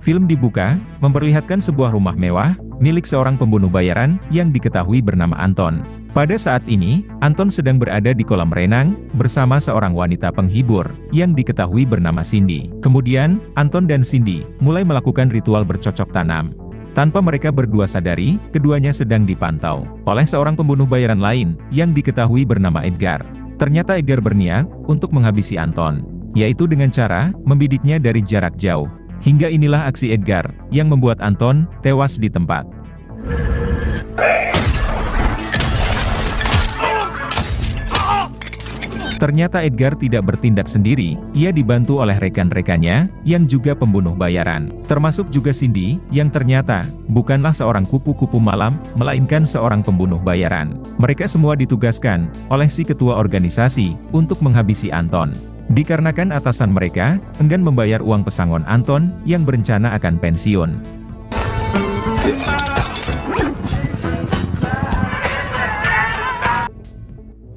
Film dibuka, memperlihatkan sebuah rumah mewah, milik seorang pembunuh bayaran, yang diketahui bernama Anton. Pada saat ini, Anton sedang berada di kolam renang, bersama seorang wanita penghibur, yang diketahui bernama Cindy. Kemudian, Anton dan Cindy, mulai melakukan ritual bercocok tanam. Tanpa mereka berdua sadari, keduanya sedang dipantau, oleh seorang pembunuh bayaran lain, yang diketahui bernama Edgar. Ternyata Edgar berniat, untuk menghabisi Anton, yaitu dengan cara, membidiknya dari jarak jauh. Hingga inilah aksi Edgar, yang membuat Anton tewas di tempat. Ternyata Edgar tidak bertindak sendiri, ia dibantu oleh rekan-rekannya, yang juga pembunuh bayaran. Termasuk juga Cindy, yang ternyata bukanlah seorang kupu-kupu malam, melainkan seorang pembunuh bayaran. Mereka semua ditugaskan oleh si ketua organisasi, untuk menghabisi Anton. Dikarenakan atasan mereka enggan membayar uang pesangon Anton yang berencana akan pensiun.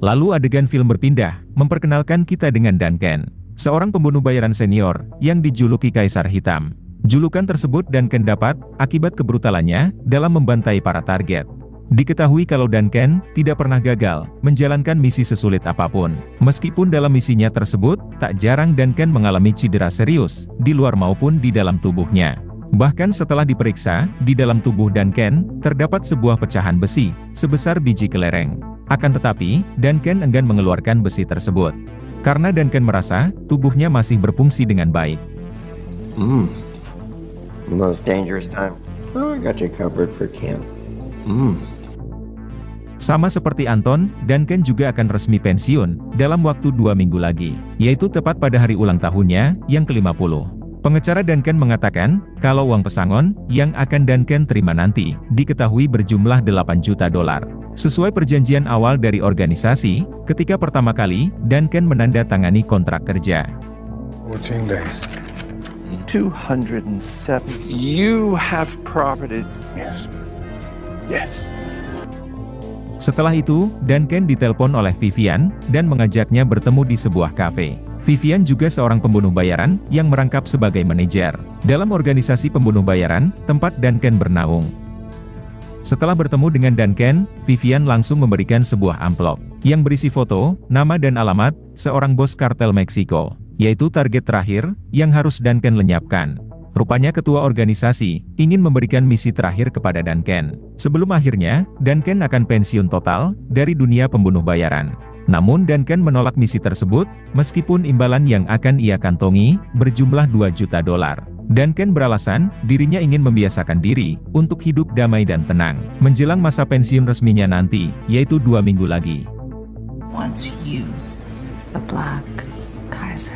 Lalu adegan film berpindah, memperkenalkan kita dengan Duncan, seorang pembunuh bayaran senior yang dijuluki Kaisar Hitam. Julukan tersebut Duncan dapat akibat kebrutalannya dalam membantai para target. Diketahui kalau Duncan tidak pernah gagal menjalankan misi sesulit apapun. Meskipun dalam misinya tersebut, tak jarang Duncan mengalami cedera serius, di luar maupun di dalam tubuhnya. Bahkan setelah diperiksa, di dalam tubuh Duncan, terdapat sebuah pecahan besi, sebesar biji kelereng. Akan tetapi, Duncan enggan mengeluarkan besi tersebut. Karena Duncan merasa, tubuhnya masih berfungsi dengan baik. Most dangerous time. Oh, I got you covered for camp. Sama seperti Anton, Duncan juga akan resmi pensiun dalam waktu 2 minggu lagi, yaitu tepat pada hari ulang tahunnya yang ke-50. Pengacara Duncan mengatakan, kalau uang pesangon yang akan Duncan terima nanti diketahui berjumlah $8 juta. Sesuai perjanjian awal dari organisasi, ketika pertama kali Duncan menandatangani kontrak kerja. 14 days. 207. You have property. Yes. Yes. Setelah itu, Duncan ditelepon oleh Vivian, dan mengajaknya bertemu di sebuah kafe. Vivian juga seorang pembunuh bayaran, yang merangkap sebagai manajer dalam organisasi pembunuh bayaran, tempat Duncan bernaung. Setelah bertemu dengan Duncan, Vivian langsung memberikan sebuah amplop, yang berisi foto, nama dan alamat, seorang bos kartel Meksiko, yaitu target terakhir, yang harus Duncan lenyapkan. Rupanya ketua organisasi ingin memberikan misi terakhir kepada Duncan. Sebelum akhirnya, Duncan akan pensiun total dari dunia pembunuh bayaran. Namun Duncan menolak misi tersebut, meskipun imbalan yang akan ia kantongi berjumlah $2 juta. Duncan beralasan, dirinya ingin membiasakan diri untuk hidup damai dan tenang menjelang masa pensiun resminya nanti, yaitu 2 minggu lagi. Once you, the Black Kaiser.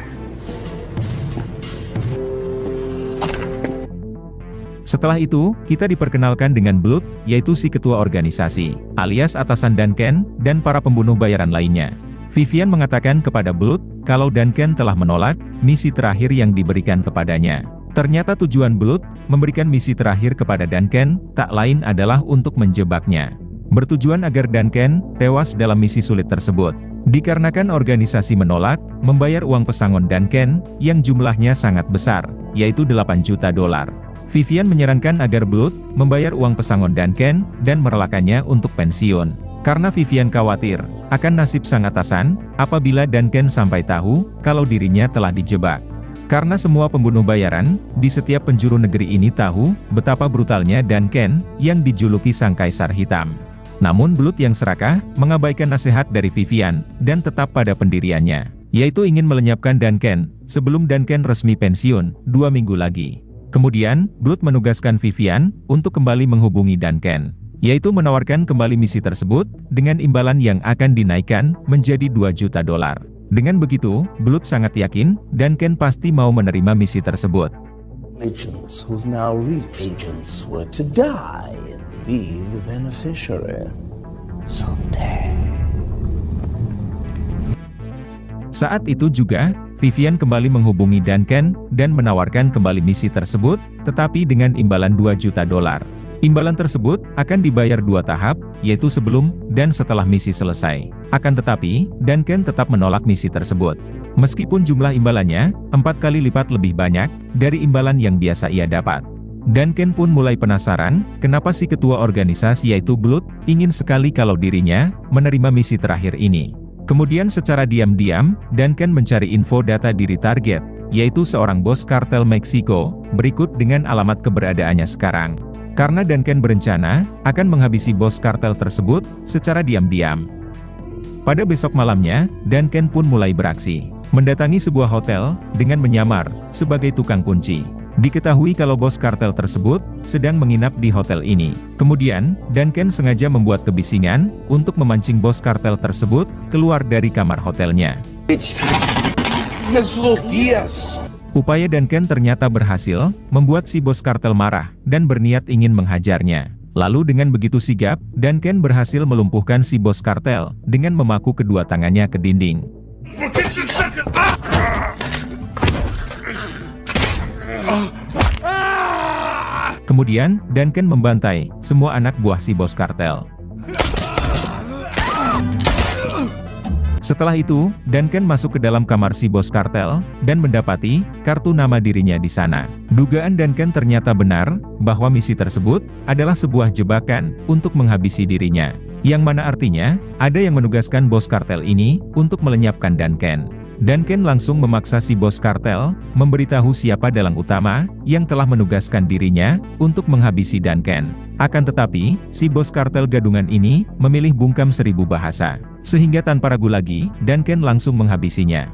Setelah itu, kita diperkenalkan dengan Blood, yaitu si ketua organisasi, alias atasan Duncan, dan para pembunuh bayaran lainnya. Vivian mengatakan kepada Blood, kalau Duncan telah menolak misi terakhir yang diberikan kepadanya. Ternyata tujuan Blood memberikan misi terakhir kepada Duncan, tak lain adalah untuk menjebaknya. Bertujuan agar Duncan tewas dalam misi sulit tersebut. Dikarenakan organisasi menolak membayar uang pesangon Duncan, yang jumlahnya sangat besar, yaitu $8 juta. Vivian menyarankan agar Blood membayar uang pesangon Duncan dan merelakannya untuk pensiun. Karena Vivian khawatir akan nasib sang atasan apabila Duncan sampai tahu kalau dirinya telah dijebak. Karena semua pembunuh bayaran di setiap penjuru negeri ini tahu betapa brutalnya Duncan yang dijuluki sang Kaisar Hitam. Namun Blood yang serakah mengabaikan nasihat dari Vivian dan tetap pada pendiriannya, yaitu ingin melenyapkan Duncan sebelum Duncan resmi pensiun 2 minggu lagi. Kemudian, Blood menugaskan Vivian untuk kembali menghubungi Duncan, yaitu menawarkan kembali misi tersebut dengan imbalan yang akan dinaikkan menjadi $2 juta. Dengan begitu, Blood sangat yakin Duncan pasti mau menerima misi tersebut. Agents who've now reached agents were to die and be the beneficiary someday. Saat itu juga, Vivian kembali menghubungi Duncan dan menawarkan kembali misi tersebut, tetapi dengan imbalan $2 juta. Imbalan tersebut akan dibayar 2 tahap, yaitu sebelum dan setelah misi selesai. Akan tetapi, Duncan tetap menolak misi tersebut. Meskipun jumlah imbalannya 4 kali lipat lebih banyak dari imbalan yang biasa ia dapat. Duncan pun mulai penasaran, kenapa si ketua organisasi yaitu Blood ingin sekali kalau dirinya menerima misi terakhir ini. Kemudian secara diam-diam, Duncan mencari info data diri target, yaitu seorang bos kartel Meksiko, berikut dengan alamat keberadaannya sekarang. Karena Duncan berencana akan menghabisi bos kartel tersebut secara diam-diam. Pada besok malamnya, Duncan pun mulai beraksi, mendatangi sebuah hotel dengan menyamar sebagai tukang kunci. Diketahui kalau bos kartel tersebut sedang menginap di hotel ini. Kemudian, Duncan sengaja membuat kebisingan untuk memancing bos kartel tersebut keluar dari kamar hotelnya. Yes, look, yes. Upaya Duncan ternyata berhasil membuat si bos kartel marah dan berniat ingin menghajarnya. Lalu dengan begitu sigap, Duncan berhasil melumpuhkan si bos kartel dengan memaku kedua tangannya ke dinding. Kemudian, Duncan membantai semua anak buah si bos kartel. Setelah itu, Duncan masuk ke dalam kamar si bos kartel, dan mendapati kartu nama dirinya di sana. Dugaan Duncan ternyata benar, bahwa misi tersebut adalah sebuah jebakan untuk menghabisi dirinya. Yang mana artinya, ada yang menugaskan bos kartel ini untuk melenyapkan Duncan. Duncan langsung memaksa si bos kartel memberitahu siapa dalang utama yang telah menugaskan dirinya untuk menghabisi Duncan. Akan tetapi, si bos kartel gadungan ini memilih bungkam 1000 bahasa. Sehingga tanpa ragu lagi, Duncan langsung menghabisinya.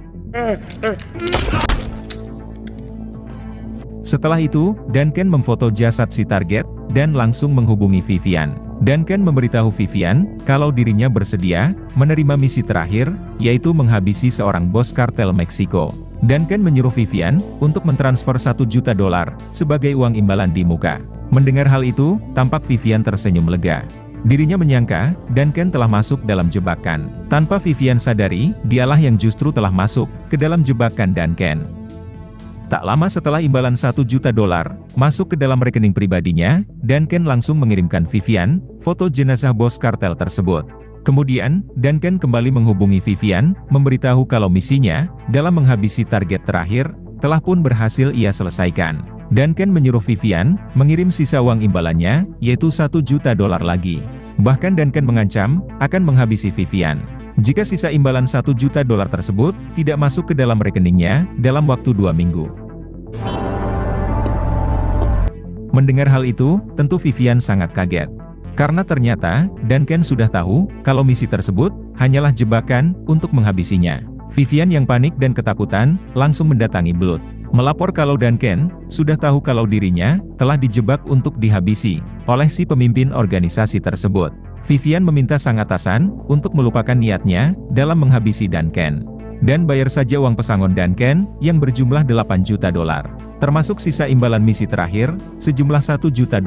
Setelah itu, Duncan memfoto jasad si target dan langsung menghubungi Vivian. Duncan memberitahu Vivian kalau dirinya bersedia menerima misi terakhir, yaitu menghabisi seorang bos kartel Meksiko. Duncan menyuruh Vivian untuk mentransfer $1 juta sebagai uang imbalan di muka. Mendengar hal itu, tampak Vivian tersenyum lega. Dirinya menyangka Duncan telah masuk dalam jebakan. Tanpa Vivian sadari, dialah yang justru telah masuk ke dalam jebakan Duncan. Tak lama setelah imbalan $1 juta masuk ke dalam rekening pribadinya, Duncan langsung mengirimkan Vivian foto jenazah bos kartel tersebut. Kemudian, Duncan kembali menghubungi Vivian, memberitahu kalau misinya dalam menghabisi target terakhir telah pun berhasil ia selesaikan. Duncan menyuruh Vivian mengirim sisa uang imbalannya, yaitu $1 juta lagi. Bahkan Duncan mengancam akan menghabisi Vivian jika sisa imbalan $1 juta tersebut tidak masuk ke dalam rekeningnya dalam waktu 2 minggu. Mendengar hal itu, tentu Vivian sangat kaget. Karena ternyata, Duncan sudah tahu kalau misi tersebut hanyalah jebakan untuk menghabisinya. Vivian yang panik dan ketakutan langsung mendatangi Blood, melapor kalau Duncan sudah tahu kalau dirinya telah dijebak untuk dihabisi oleh si pemimpin organisasi tersebut. Vivian meminta sang atasan untuk melupakan niatnya dalam menghabisi Duncan, dan bayar saja uang pesangon Duncan yang berjumlah $8 juta, termasuk sisa imbalan misi terakhir sejumlah $1 juta.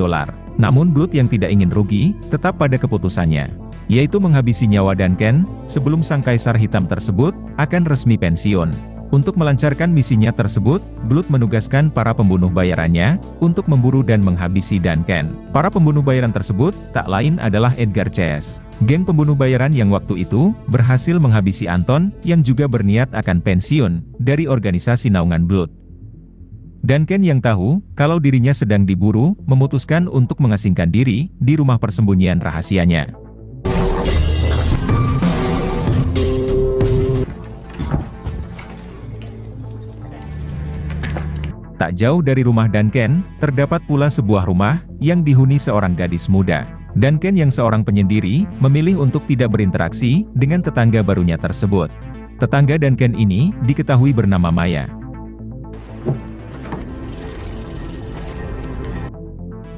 Namun Blood yang tidak ingin rugi tetap pada keputusannya, yaitu menghabisi nyawa Duncan sebelum sang kaisar hitam tersebut akan resmi pensiun. Untuk melancarkan misinya tersebut, Blood menugaskan para pembunuh bayarannya untuk memburu dan menghabisi Duncan. Para pembunuh bayaran tersebut tak lain adalah Edgar Chase, geng pembunuh bayaran yang waktu itu berhasil menghabisi Anton yang juga berniat akan pensiun dari organisasi naungan Blood. Duncan yang tahu kalau dirinya sedang diburu memutuskan untuk mengasingkan diri di rumah persembunyian rahasianya. Tak jauh dari rumah Duncan, terdapat pula sebuah rumah yang dihuni seorang gadis muda. Duncan yang seorang penyendiri, memilih untuk tidak berinteraksi dengan tetangga barunya tersebut. Tetangga Duncan ini diketahui bernama Maya.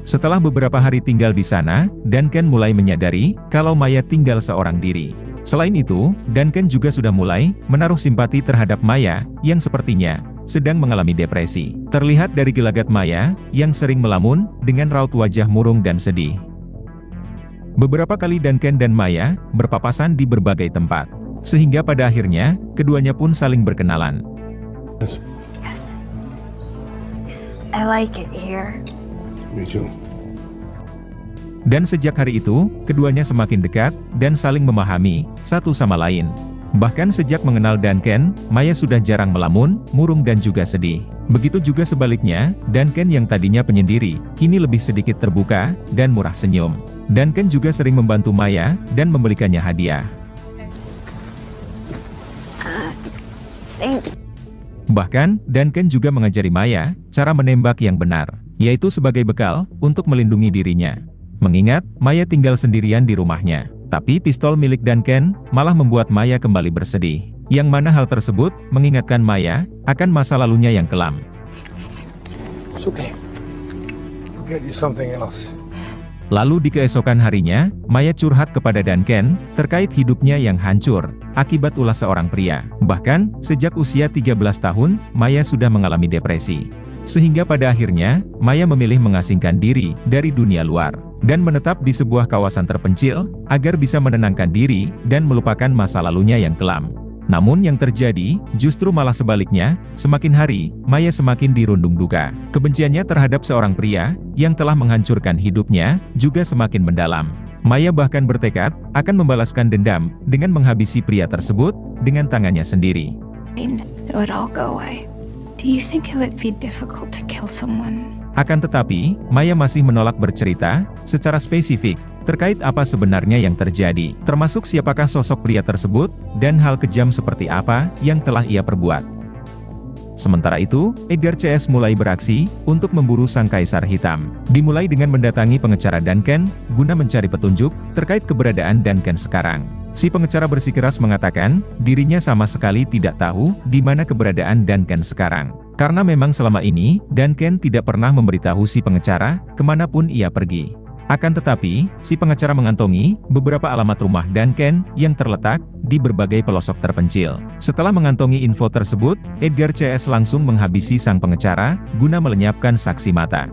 Setelah beberapa hari tinggal di sana, Duncan mulai menyadari kalau Maya tinggal seorang diri. Selain itu, Duncan juga sudah mulai menaruh simpati terhadap Maya yang sepertinya sedang mengalami depresi. Terlihat dari gelagat Maya yang sering melamun dengan raut wajah murung dan sedih. Beberapa kali Duncan dan Maya berpapasan di berbagai tempat. Sehingga pada akhirnya, keduanya pun saling berkenalan. Yes. I like it here. Me too. Dan sejak hari itu, keduanya semakin dekat, dan saling memahami, satu sama lain. Bahkan sejak mengenal Duncan, Maya sudah jarang melamun, murung dan juga sedih. Begitu juga sebaliknya, Duncan yang tadinya penyendiri, kini lebih sedikit terbuka, dan murah senyum. Duncan juga sering membantu Maya, dan membelikannya hadiah. Bahkan, Duncan juga mengajari Maya, cara menembak yang benar, yaitu sebagai bekal, untuk melindungi dirinya. Mengingat, Maya tinggal sendirian di rumahnya. Tapi pistol milik Duncan, malah membuat Maya kembali bersedih. Yang mana hal tersebut, mengingatkan Maya, akan masa lalunya yang kelam. It's okay. I'll get you something else. Lalu di keesokan harinya, Maya curhat kepada Duncan, terkait hidupnya yang hancur, akibat ulah seorang pria. Bahkan, sejak usia 13 tahun, Maya sudah mengalami depresi. Sehingga pada akhirnya, Maya memilih mengasingkan diri dari dunia luar, dan menetap di sebuah kawasan terpencil, agar bisa menenangkan diri, dan melupakan masa lalunya yang kelam. Namun yang terjadi, justru malah sebaliknya, semakin hari, Maya semakin dirundung duka. Kebenciannya terhadap seorang pria, yang telah menghancurkan hidupnya, juga semakin mendalam. Maya bahkan bertekad, akan membalaskan dendam, dengan menghabisi pria tersebut, dengan tangannya sendiri. It would all go away. Do you think it would be difficult to kill someone? Akan tetapi, Maya masih menolak bercerita, secara spesifik, terkait apa sebenarnya yang terjadi, termasuk siapakah sosok pria tersebut, dan hal kejam seperti apa, yang telah ia perbuat. Sementara itu, Edgar CS mulai beraksi, untuk memburu sang Kaisar Hitam. Dimulai dengan mendatangi pengecara Duncan, guna mencari petunjuk, terkait keberadaan Duncan sekarang. Si pengecara bersikeras mengatakan, dirinya sama sekali tidak tahu, di mana keberadaan Duncan sekarang. Karena memang selama ini, Duncan tidak pernah memberitahu si pengecara, kemanapun ia pergi. Akan tetapi, si pengecara mengantongi, beberapa alamat rumah Duncan, yang terletak, di berbagai pelosok terpencil. Setelah mengantongi info tersebut, Edgar CS langsung menghabisi sang pengecara, guna melenyapkan saksi mata.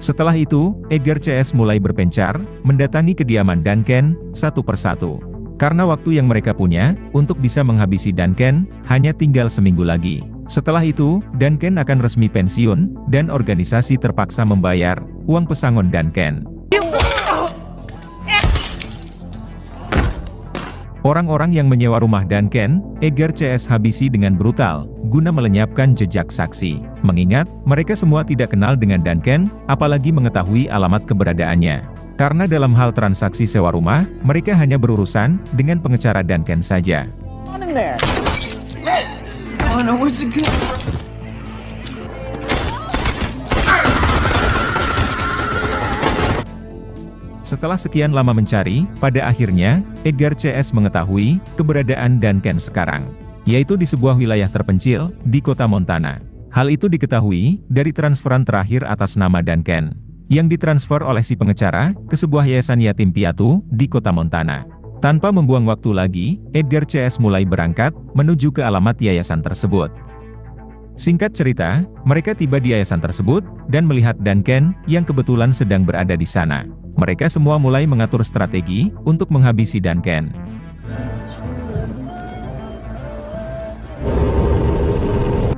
Setelah itu, Edgar CS mulai berpencar, mendatangi kediaman Duncan, satu persatu. Karena waktu yang mereka punya, untuk bisa menghabisi Duncan, hanya tinggal seminggu lagi. Setelah itu, Duncan akan resmi pensiun, dan organisasi terpaksa membayar uang pesangon Duncan. Orang-orang yang menyewa rumah Duncan, Edgar CS habisi dengan brutal, guna melenyapkan jejak saksi. Mengingat, mereka semua tidak kenal dengan Duncan, apalagi mengetahui alamat keberadaannya. Karena dalam hal transaksi sewa rumah, mereka hanya berurusan dengan pengecara Duncan saja. Setelah sekian lama mencari, pada akhirnya, Edgar CS mengetahui keberadaan Duncan sekarang, yaitu di sebuah wilayah terpencil, di kota Montana. Hal itu diketahui dari transferan terakhir atas nama Duncan, yang ditransfer oleh si pengecara, ke sebuah yayasan yatim piatu, di kota Montana. Tanpa membuang waktu lagi, Edgar CS mulai berangkat, menuju ke alamat yayasan tersebut. Singkat cerita, mereka tiba di yayasan tersebut, dan melihat Duncan, yang kebetulan sedang berada di sana. Mereka semua mulai mengatur strategi, untuk menghabisi Duncan.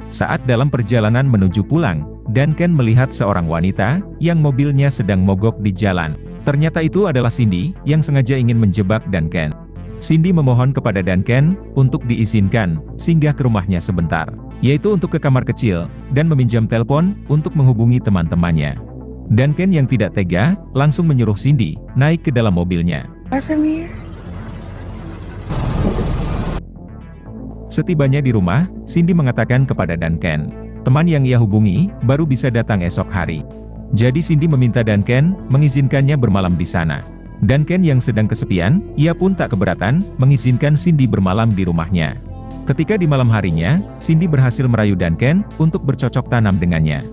Saat dalam perjalanan menuju pulang, Duncan melihat seorang wanita, yang mobilnya sedang mogok di jalan. Ternyata itu adalah Cindy, yang sengaja ingin menjebak Duncan. Cindy memohon kepada Duncan, untuk diizinkan, singgah ke rumahnya sebentar, yaitu untuk ke kamar kecil, dan meminjam telepon, untuk menghubungi teman-temannya. Duncan yang tidak tega, langsung menyuruh Cindy, naik ke dalam mobilnya. Setibanya di rumah, Cindy mengatakan kepada Duncan, teman yang ia hubungi, baru bisa datang esok hari. Jadi Cindy meminta Duncan, mengizinkannya bermalam di sana. Duncan yang sedang kesepian, ia pun tak keberatan, mengizinkan Cindy bermalam di rumahnya. Ketika di malam harinya, Cindy berhasil merayu Duncan, untuk bercocok tanam dengannya.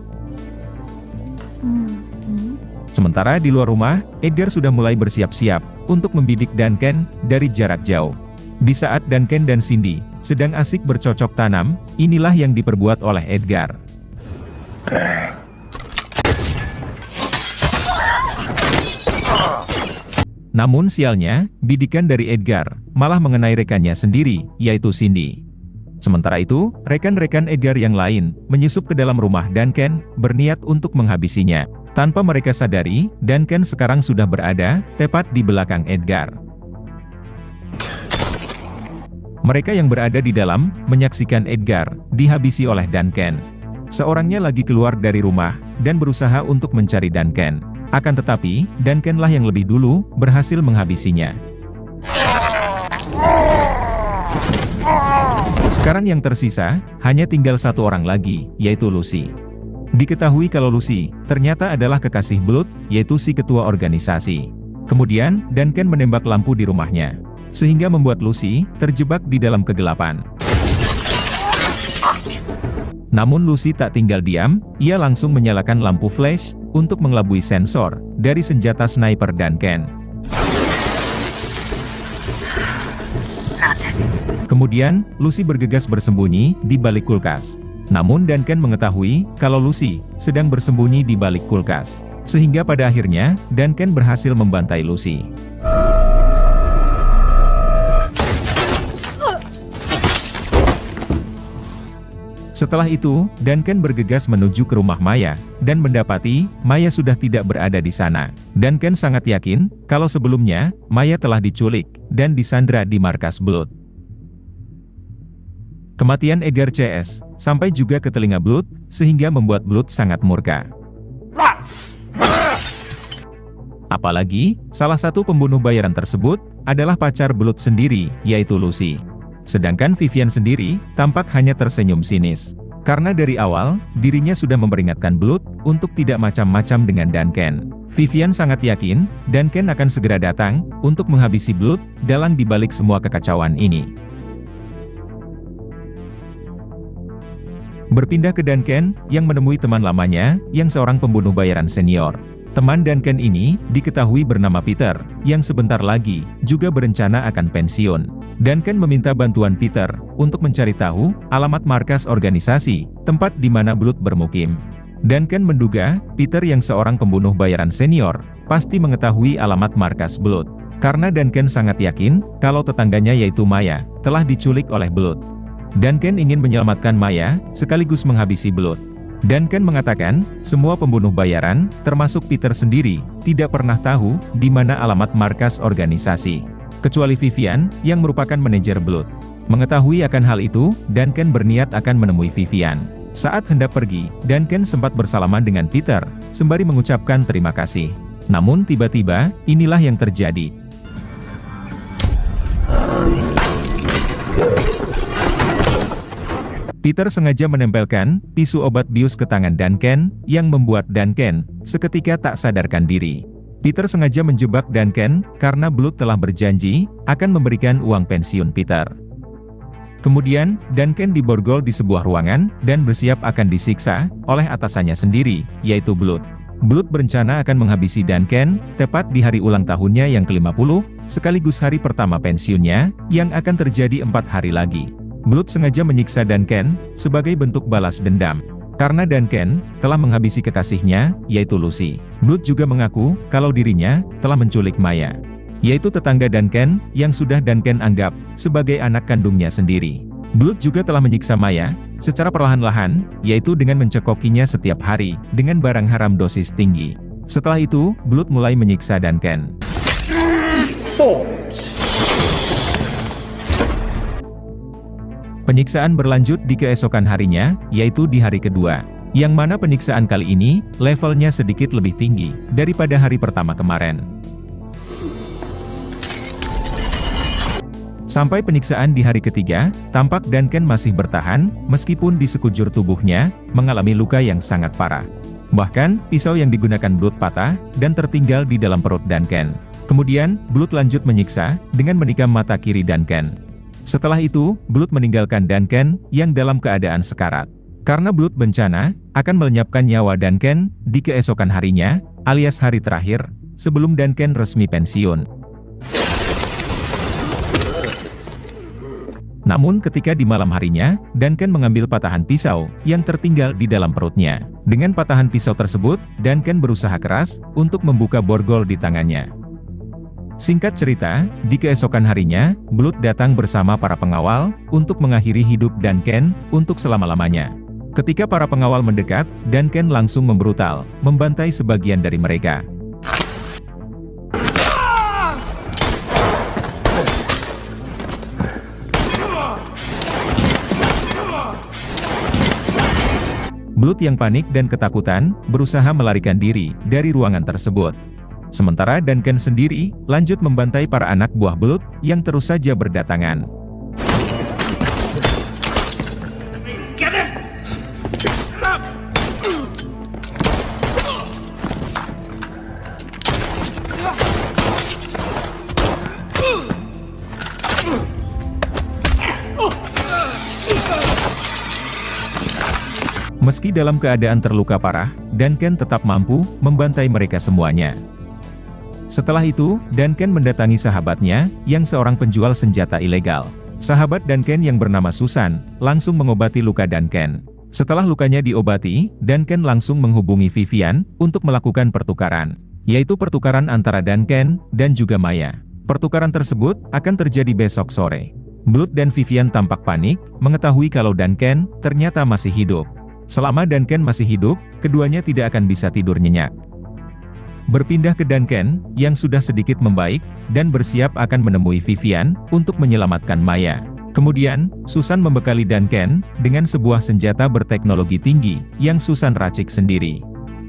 Sementara di luar rumah, Edgar sudah mulai bersiap-siap, untuk membidik Duncan, dari jarak jauh. Di saat Duncan dan Cindy, sedang asik bercocok tanam, inilah yang diperbuat oleh Edgar. Namun sialnya, bidikan dari Edgar malah mengenai rekannya sendiri, yaitu Cindy. Sementara itu, rekan-rekan Edgar yang lain menyusup ke dalam rumah Duncan, berniat untuk menghabisinya. Tanpa mereka sadari, Duncan sekarang sudah berada tepat di belakang Edgar. Mereka yang berada di dalam menyaksikan Edgar dihabisi oleh Duncan. Seorangnya lagi keluar dari rumah dan berusaha untuk mencari Duncan. Akan tetapi, Duncan-lah yang lebih dulu berhasil menghabisinya. Sekarang yang tersisa, hanya tinggal satu orang lagi, yaitu Lucy. Diketahui kalau Lucy ternyata adalah kekasih Blood, yaitu si ketua organisasi. Kemudian, Duncan menembak lampu di rumahnya, sehingga membuat Lucy terjebak di dalam kegelapan. Namun Lucy tak tinggal diam, ia langsung menyalakan lampu flash untuk mengelabui sensor dari senjata sniper Duncan. Kemudian, Lucy bergegas bersembunyi di balik kulkas. Namun Duncan mengetahui kalau Lucy sedang bersembunyi di balik kulkas. Sehingga pada akhirnya, Duncan berhasil membantai Lucy. Setelah itu, Duncan bergegas menuju ke rumah Maya, dan mendapati Maya sudah tidak berada di sana. Duncan sangat yakin kalau sebelumnya Maya telah diculik dan disandra di markas Blood. Kematian Edgar CS sampai juga ke telinga Blood, sehingga membuat Blood sangat murka. Apalagi, salah satu pembunuh bayaran tersebut adalah pacar Blood sendiri, yaitu Lucy. Sedangkan Vivian sendiri tampak hanya tersenyum sinis. Karena dari awal, dirinya sudah memperingatkan Blood untuk tidak macam-macam dengan Duncan. Vivian sangat yakin, Duncan akan segera datang untuk menghabisi Blood dalang dibalik semua kekacauan ini. Berpindah ke Duncan, yang menemui teman lamanya, yang seorang pembunuh bayaran senior. Teman Duncan ini diketahui bernama Peter, yang sebentar lagi juga berencana akan pensiun. Duncan meminta bantuan Peter untuk mencari tahu alamat markas organisasi, tempat di mana Blood bermukim. Duncan menduga Peter yang seorang pembunuh bayaran senior pasti mengetahui alamat markas Blood. Karena Duncan sangat yakin kalau tetangganya yaitu Maya telah diculik oleh Blood. Duncan ingin menyelamatkan Maya sekaligus menghabisi Blood. Duncan mengatakan, semua pembunuh bayaran, termasuk Peter sendiri, tidak pernah tahu di mana alamat markas organisasi. Kecuali Vivian, yang merupakan manajer Blood. Mengetahui akan hal itu, Duncan berniat akan menemui Vivian. Saat hendak pergi, Duncan sempat bersalaman dengan Peter, sembari mengucapkan terima kasih. Namun tiba-tiba, inilah yang terjadi. Peter sengaja menempelkan tisu obat bius ke tangan Duncan, yang membuat Duncan seketika tak sadarkan diri. Peter sengaja menjebak Duncan, karena Blood telah berjanji akan memberikan uang pensiun Peter. Kemudian, Duncan diborgol di sebuah ruangan, dan bersiap akan disiksa oleh atasannya sendiri, yaitu Blood. Blood berencana akan menghabisi Duncan, tepat di hari ulang tahunnya yang ke-50, sekaligus hari pertama pensiunnya, yang akan terjadi 4 hari lagi. Blood sengaja menyiksa Duncan, sebagai bentuk balas dendam. Karena Duncan telah menghabisi kekasihnya, yaitu Lucy. Blood juga mengaku kalau dirinya telah menculik Maya, yaitu tetangga Duncan, yang sudah Duncan anggap sebagai anak kandungnya sendiri. Blood juga telah menyiksa Maya secara perlahan-lahan, yaitu dengan mencekokinya setiap hari dengan barang haram dosis tinggi. Setelah itu, Blood mulai menyiksa Duncan. Penyiksaan berlanjut di keesokan harinya, yaitu di hari kedua, yang mana penyiksaan kali ini levelnya sedikit lebih tinggi daripada hari pertama kemarin. Sampai penyiksaan di hari ketiga, tampak Duncan masih bertahan, meskipun di sekujur tubuhnya mengalami luka yang sangat parah. Bahkan, pisau yang digunakan Blood patah dan tertinggal di dalam perut Duncan. Kemudian, Blood lanjut menyiksa dengan menikam mata kiri Duncan. Setelah itu, Blood meninggalkan Duncan yang dalam keadaan sekarat. Karena Blood berencana akan melenyapkan nyawa Duncan di keesokan harinya, alias hari terakhir, sebelum Duncan resmi pensiun. Namun ketika di malam harinya, Duncan mengambil patahan pisau yang tertinggal di dalam perutnya. Dengan patahan pisau tersebut, Duncan berusaha keras untuk membuka borgol di tangannya. Singkat cerita, di keesokan harinya, Blood datang bersama para pengawal untuk mengakhiri hidup Duncan untuk selama-lamanya. Ketika para pengawal mendekat, Duncan langsung membrutal, membantai sebagian dari mereka. Blood yang panik dan ketakutan, berusaha melarikan diri dari ruangan tersebut. Sementara Duncan sendiri, lanjut membantai para anak buah Blood, yang terus saja berdatangan. Meski dalam keadaan terluka parah, Duncan tetap mampu membantai mereka semuanya. Setelah itu, Duncan mendatangi sahabatnya, yang seorang penjual senjata ilegal. Sahabat Duncan yang bernama Susan, langsung mengobati luka Duncan. Setelah lukanya diobati, Duncan langsung menghubungi Vivian, untuk melakukan pertukaran. Yaitu pertukaran antara Duncan, dan juga Maya. Pertukaran tersebut, akan terjadi besok sore. Blood dan Vivian tampak panik, mengetahui kalau Duncan, ternyata masih hidup. Selama Duncan masih hidup, keduanya tidak akan bisa tidur nyenyak. Berpindah ke Duncan, yang sudah sedikit membaik, dan bersiap akan menemui Vivian, untuk menyelamatkan Maya. Kemudian, Susan membekali Duncan, dengan sebuah senjata berteknologi tinggi, yang Susan racik sendiri.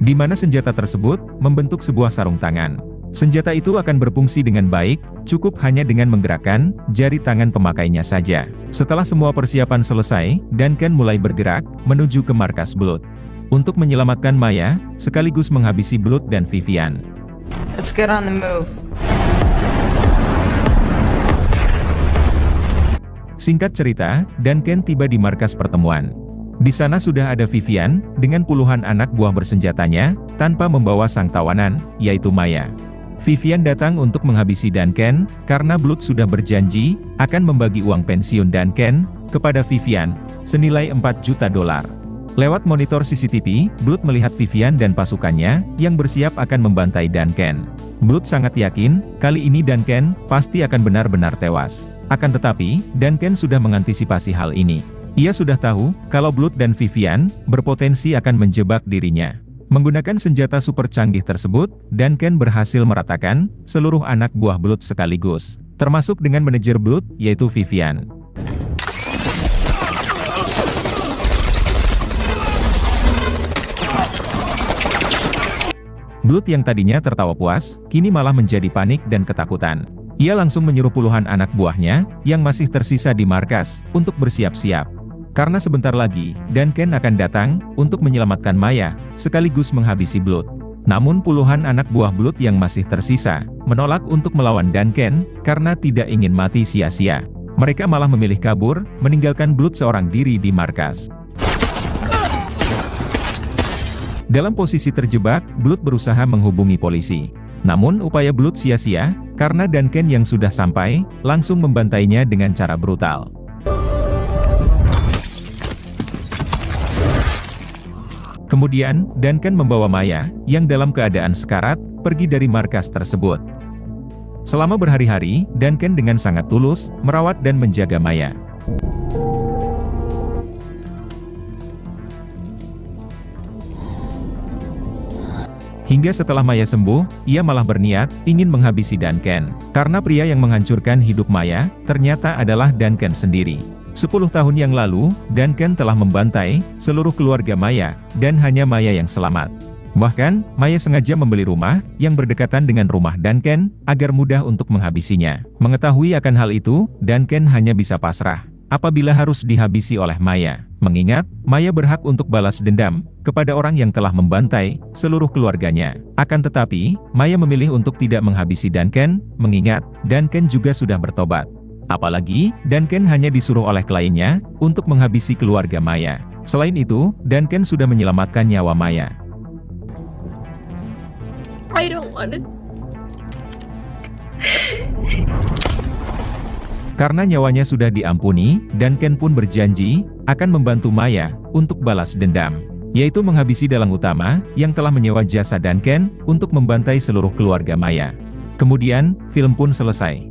Di mana senjata tersebut, membentuk sebuah sarung tangan. Senjata itu akan berfungsi dengan baik, cukup hanya dengan menggerakkan jari tangan pemakainya saja. Setelah semua persiapan selesai, Duncan mulai bergerak, menuju ke markas Blood. Untuk menyelamatkan Maya, sekaligus menghabisi Blood dan Vivian. Let's get on the move. Singkat cerita, Duncan tiba di markas pertemuan. Di sana sudah ada Vivian, dengan puluhan anak buah bersenjatanya, tanpa membawa sang tawanan, yaitu Maya. Vivian datang untuk menghabisi Duncan, karena Blood sudah berjanji, akan membagi uang pensiun Duncan, kepada Vivian, senilai $4 juta. Lewat monitor CCTV, Blood melihat Vivian dan pasukannya, yang bersiap akan membantai Duncan. Blood sangat yakin, kali ini Duncan, pasti akan benar-benar tewas. Akan tetapi, Duncan sudah mengantisipasi hal ini. Ia sudah tahu, kalau Blood dan Vivian, berpotensi akan menjebak dirinya. Menggunakan senjata super canggih tersebut, Duncan berhasil meratakan seluruh anak buah Blood sekaligus, termasuk dengan manajer Blood, yaitu Vivian. Blood yang tadinya tertawa puas, kini malah menjadi panik dan ketakutan. Ia langsung menyuruh puluhan anak buahnya, yang masih tersisa di markas, untuk bersiap-siap. Karena sebentar lagi, Duncan akan datang, untuk menyelamatkan Maya, sekaligus menghabisi Blood. Namun puluhan anak buah Blood yang masih tersisa, menolak untuk melawan Duncan, karena tidak ingin mati sia-sia. Mereka malah memilih kabur, meninggalkan Blood seorang diri di markas. Dalam posisi terjebak, Blood berusaha menghubungi polisi. Namun upaya Blood sia-sia, karena Duncan yang sudah sampai, langsung membantainya dengan cara brutal. Kemudian, Duncan membawa Maya, yang dalam keadaan sekarat, pergi dari markas tersebut. Selama berhari-hari, Duncan dengan sangat tulus, merawat dan menjaga Maya. Hingga setelah Maya sembuh, ia malah berniat, ingin menghabisi Duncan. Karena pria yang menghancurkan hidup Maya, ternyata adalah Duncan sendiri. 10 tahun yang lalu, Duncan telah membantai seluruh keluarga Maya, dan hanya Maya yang selamat. Bahkan, Maya sengaja membeli rumah yang berdekatan dengan rumah Duncan, agar mudah untuk menghabisinya. Mengetahui akan hal itu, Duncan hanya bisa pasrah apabila harus dihabisi oleh Maya. Mengingat, Maya berhak untuk balas dendam kepada orang yang telah membantai seluruh keluarganya. Akan tetapi, Maya memilih untuk tidak menghabisi Duncan, mengingat Duncan juga sudah bertobat. Apalagi, Duncan hanya disuruh oleh kliennya untuk menghabisi keluarga Maya. Selain itu, Duncan sudah menyelamatkan nyawa Maya. I don't want it. Karena nyawanya sudah diampuni, Duncan pun berjanji akan membantu Maya untuk balas dendam, yaitu menghabisi dalang utama yang telah menyewa jasa Duncan untuk membantai seluruh keluarga Maya. Kemudian, film pun selesai.